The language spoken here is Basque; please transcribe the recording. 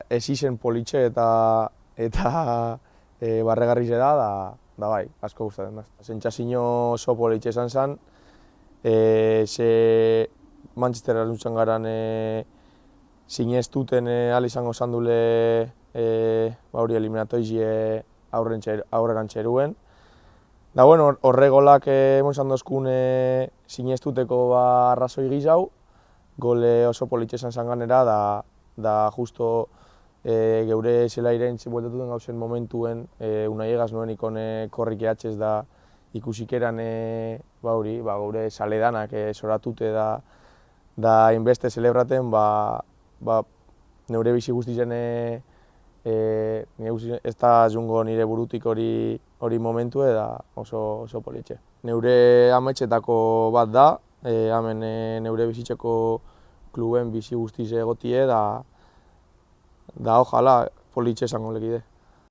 ez izen politxe eta barregarrize da bai, asko gustatzen da. Sentsazio oso politxe esan zen, ze Manchesterra nuntzen garan sinestuten ala izango zandule hori eliminatoizie aurreran txeruen. Da, bueno, horre golak monsan dozkun sinestuteko arrazoi gizau, gole oso politxe esan zen ganera, da justo geure zelairen bueltatuten gauzen momentuen unai egaz nuen ikone korrik ehatxez da ikusikeran gure saledanak soratute da inbeste celebraten, neure bizi guztizen ez da jungo nire burutik hori momentu da oso politxe. Neure ametxetako bat da, hemen neure bizitzeko kluben bizi guztiz egotie da ojala politxe esango lekide.